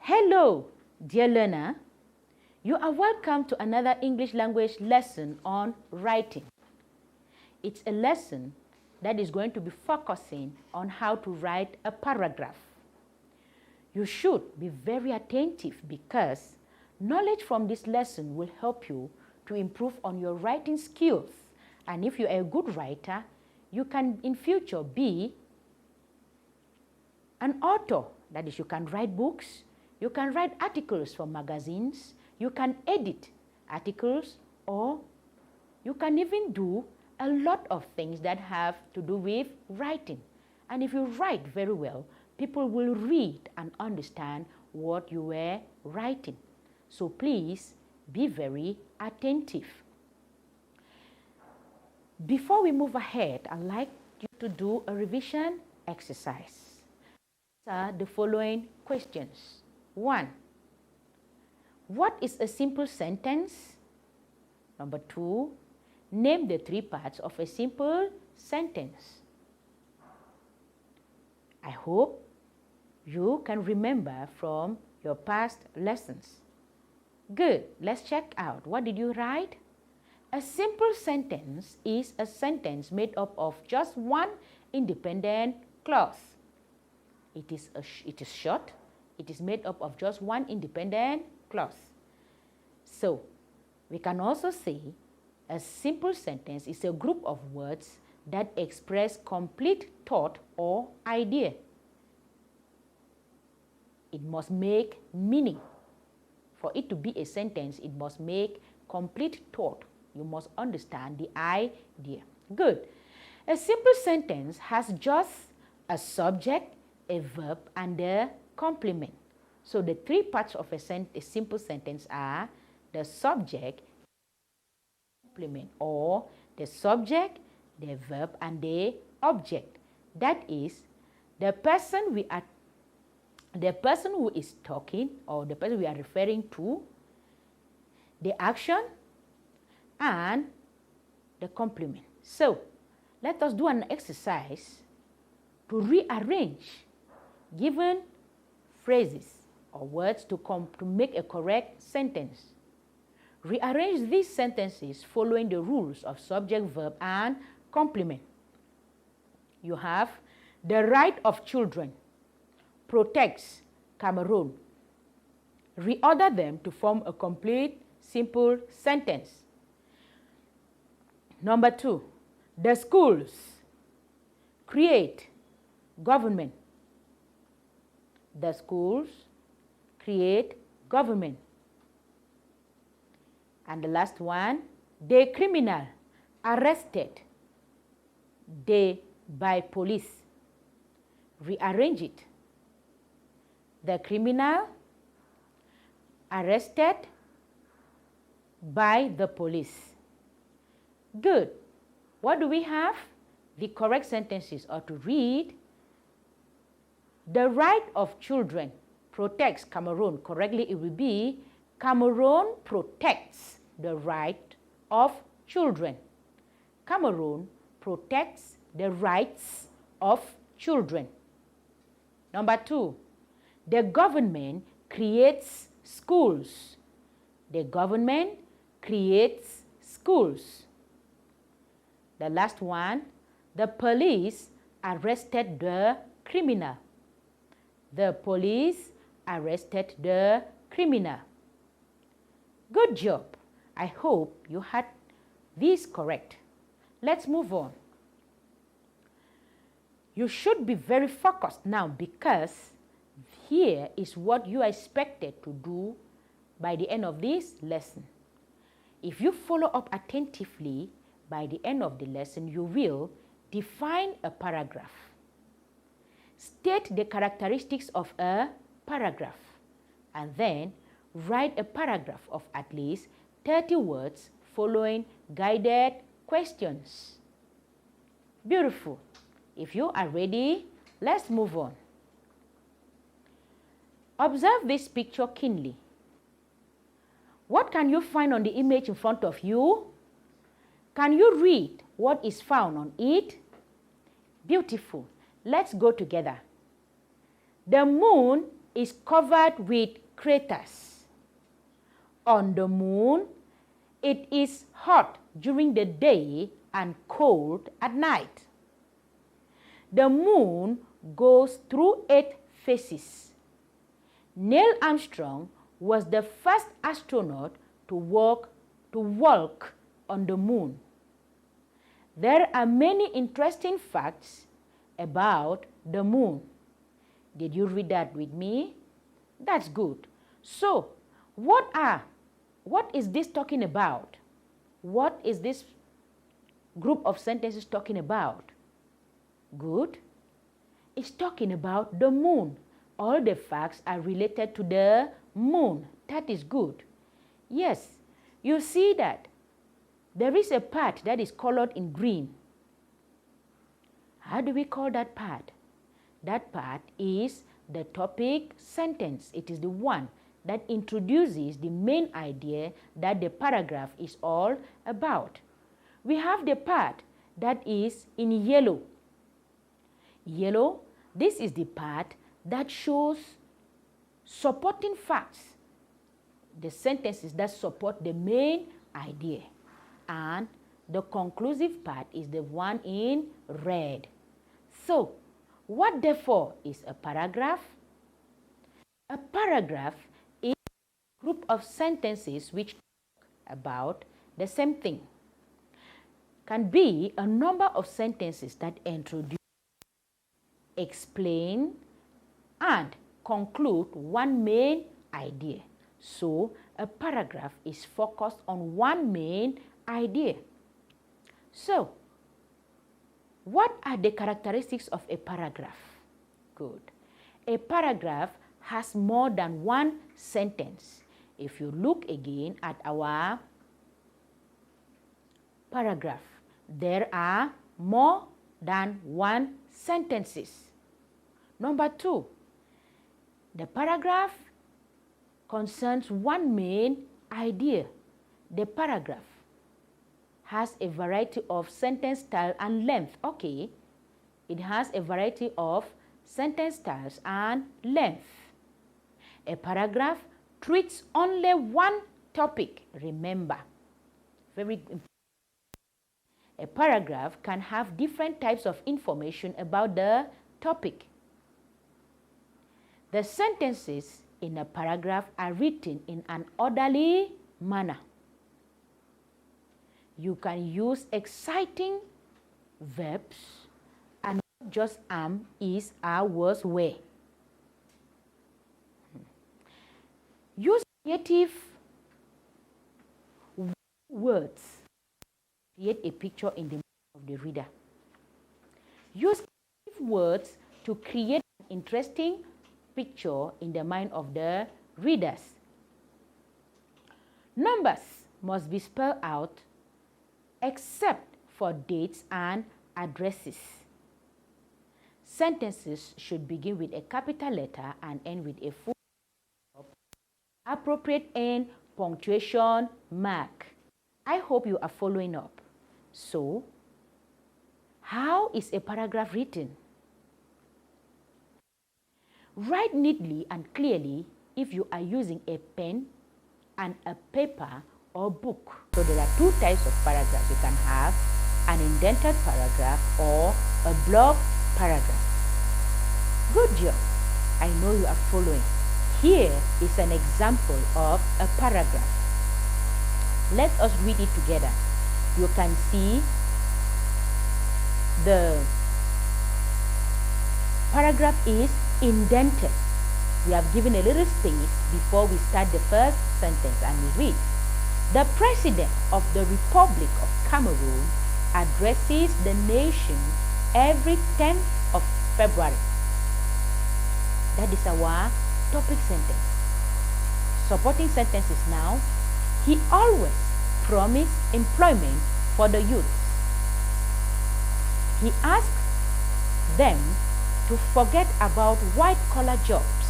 Hello, dear learner. You are welcome to another English language lesson on writing. It's a lesson that is going to be focusing on how to write a paragraph. You should be very attentive because knowledge from this lesson will help you to improve on your writing skills. And if you are a good writer, you can in future be an author. That is, you can write books, you can write articles for magazines, you can edit articles, or you can even do a lot of things that have to do with writing. And if you write very well, people will read and understand what you were writing. So please be very attentive. Before we move ahead, I'd like you to do a revision exercise. Answer the following questions. 1. What is a simple sentence? Number 2. Name the 3 parts of a simple sentence. I hope you can remember from your past lessons. Good. Let's check out. What did you write? A simple sentence is a sentence made up of just one independent clause. It is short. It is made up of just one independent clause. So, we can also say a simple sentence is a group of words that express complete thought or idea. It must make meaning. For it to be a sentence, it must make complete thought. You must understand the idea. Good. A simple sentence has just a subject, a verb, and a complement. So the 3 parts of a simple sentence are the subject, complement, or the subject, the verb, and the object. That is, the person who is talking, or the person we are referring to, the action, and the complement. So, let us do an exercise to rearrange given phrases or words to make a correct sentence. Rearrange these sentences following the rules of subject, verb, and complement. You have the right of children protects Cameroon. Reorder them to form a complete, simple sentence. Number 2, the schools create government. The schools create government. And the last one, the criminal arrested by police. Rearrange it. The criminal arrested by the police. Good. What do we have? The correct sentences are to read, the right of children protects Cameroon. Correctly, it will be Cameroon protects the right of children. Cameroon protects the rights of children. Number 2, the government creates schools. The government creates schools. The last one, the police arrested the criminal. The police arrested the criminal. Good job. I hope you had these correct. Let's move on. You should be very focused now because here is what you are expected to do by the end of this lesson. If you follow up attentively, by the end of the lesson, you will define a paragraph. State the characteristics of a paragraph, and then write a paragraph of at least 30 words following guided questions. Beautiful. If you are ready, let's move on. Observe this picture keenly. What can you find on the image in front of you? Can you read what is found on it? Beautiful. Let's go together. The moon is covered with craters. On the moon, it is hot during the day and cold at night. The moon goes through 8 phases. Neil Armstrong was the first astronaut to walk on the moon. There are many interesting facts about the moon. Did you read that with me? That's good. So, what is this talking about? What is this group of sentences talking about? Good. It's talking about the moon. All the facts are related to the moon. That is good. Yes, you see that there is a part that is colored in green. How do we call that part? That part is the topic sentence. It is the one that introduces the main idea that the paragraph is all about. We have the part that is in yellow. Yellow, this is the part that shows supporting facts, the sentences that support the main idea. And the conclusive part is the one in red. So, what therefore is a paragraph? A paragraph is a group of sentences which talk about the same thing. Can be a number of sentences that introduce, explain, and conclude one main idea. So, a paragraph is focused on one main idea. So, what are the characteristics of a paragraph? Good. A paragraph has more than one sentence. If you look again at our paragraph, there are more than one sentences. Number 2, the paragraph concerns one main idea. The paragraph has a variety of sentence style and length. Okay, it has a variety of sentence styles and length. A paragraph treats only one topic. Remember, very important. A paragraph can have different types of information about the topic. The sentences in a paragraph are written in an orderly manner. You can use exciting verbs and not just am, is, are, was, were. Use creative words to create a picture in the mind of the reader. Use creative words to create an interesting picture in the mind of the readers. Numbers must be spelled out except for dates and addresses. Sentences should begin with a capital letter and end with a full stop, appropriate end, punctuation mark. I hope you are following up. So, how is a paragraph written? Write neatly and clearly if you are using a pen and a paper or book. So there are 2 types of paragraphs. You can have an indented paragraph or a block paragraph. Good job. I know you are following. Here is an example of a paragraph. Let us read it together. You can see the paragraph is indented. We have given a little space before we start the first sentence, and we read, "The President of the Republic of Cameroon addresses the nation every 10th of February." That is our topic sentence. Supporting sentences now. He always promised employment for the youth. He asked them to forget about white-collar jobs.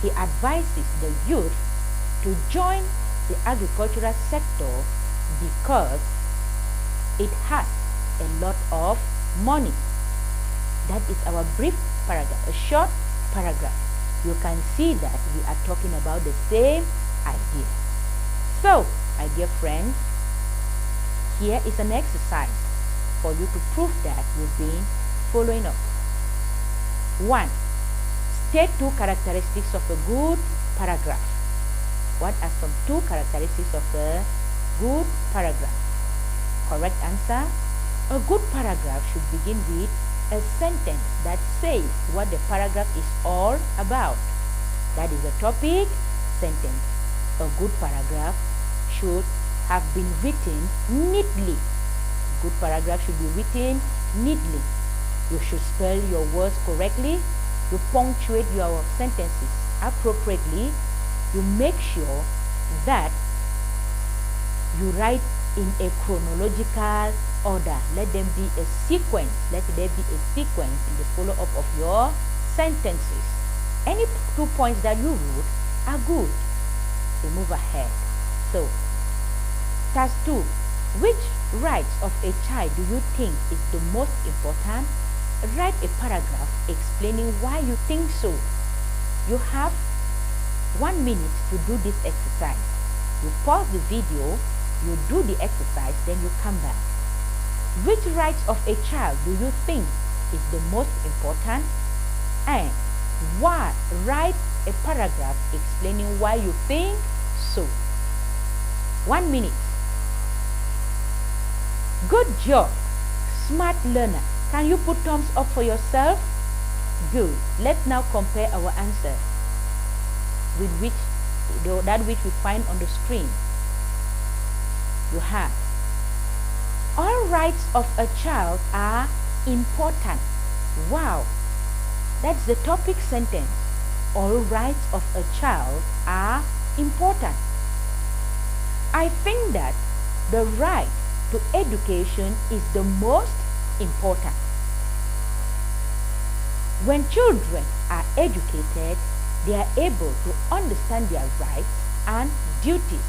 He advises the youth to join the agricultural sector because it has a lot of money. That is our brief paragraph, a short paragraph. you can see that we are talking about the same idea. So, my dear friends, here is an exercise for you to prove that you've been following up. 1. State 2 characteristics of a good paragraph. What are some 2 characteristics of a good paragraph? Correct answer: a good paragraph should begin with a sentence that says what the paragraph is all about. That is a topic sentence. A good paragraph should have been written neatly. A good paragraph should be written neatly. You should spell your words correctly. You punctuate your sentences appropriately. You make sure that you write in a chronological order. Let them be a sequence. Let there be a sequence in the follow-up of your sentences. Any 2 points that you wrote are good. So move ahead. So, task 2. Which rights of a child do you think is the most important? Write a paragraph explaining why you think so. You have 1 minute to do this exercise. You pause the video, you do the exercise, then you come back. Which rights of a child do you think is the most important? And why? Write a paragraph explaining why you think so. 1 minute. Good job, smart learner. Can you put thumbs up for yourself? Good. Let's now compare our answer with that which we find on the screen. You have: all rights of a child are important. Wow, that's the topic sentence. All rights of a child are important. I think that the right to education is the most important. When children are educated, they are able to understand their rights and duties.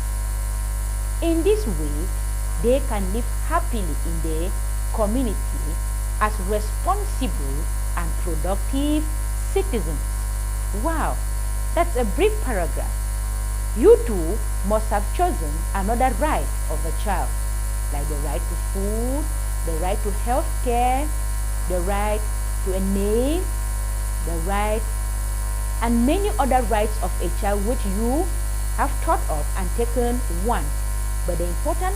In this way, they can live happily in the community as responsible and productive citizens. Wow, that's a brief paragraph. You too must have chosen another right of a child, like the right to food, the right to health care, the right to a name, the right, and many other rights of a child which you have thought of and taken one. But the important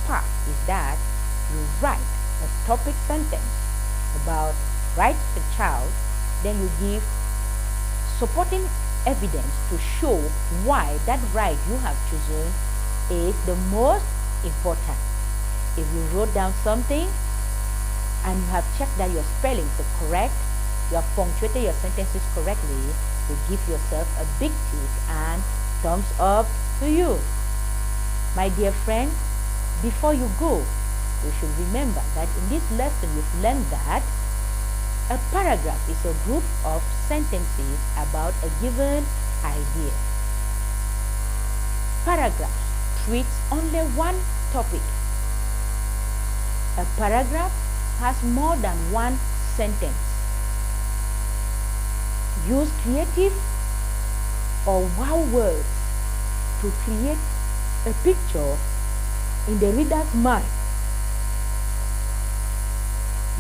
part is that you write a topic sentence about rights of a child, then you give supporting evidence to show why that right you have chosen is the most important. If you wrote down something and you have checked that your spellings are correct, you have punctuated your sentences correctly, you give yourself a big tick and thumbs up to you. My dear friend, before you go, you should remember that in this lesson you've learned that a paragraph is a group of sentences about a given idea. Paragraph treats only one topic. A paragraph has more than one sentence. Use creative or wow words to create a picture in the reader's mind.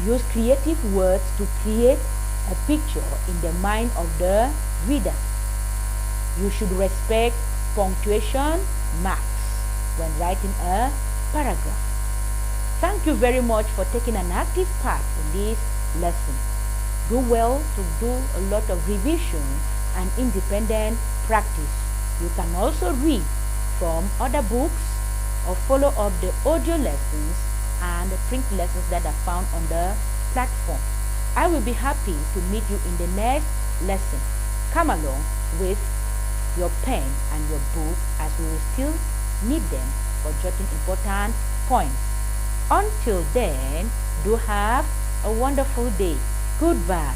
Use creative words to create a picture in the mind of the reader. You should respect punctuation marks when writing a paragraph. Thank you very much for taking an active part in this lesson. Do well to do a lot of revision and independent practice. You can also read from other books or follow up the audio lessons and the print lessons that are found on the platform. I will be happy to meet you in the next lesson. Come along with your pen and your book, as we will still need them for jotting important points. Until then, do have a wonderful day. Goodbye.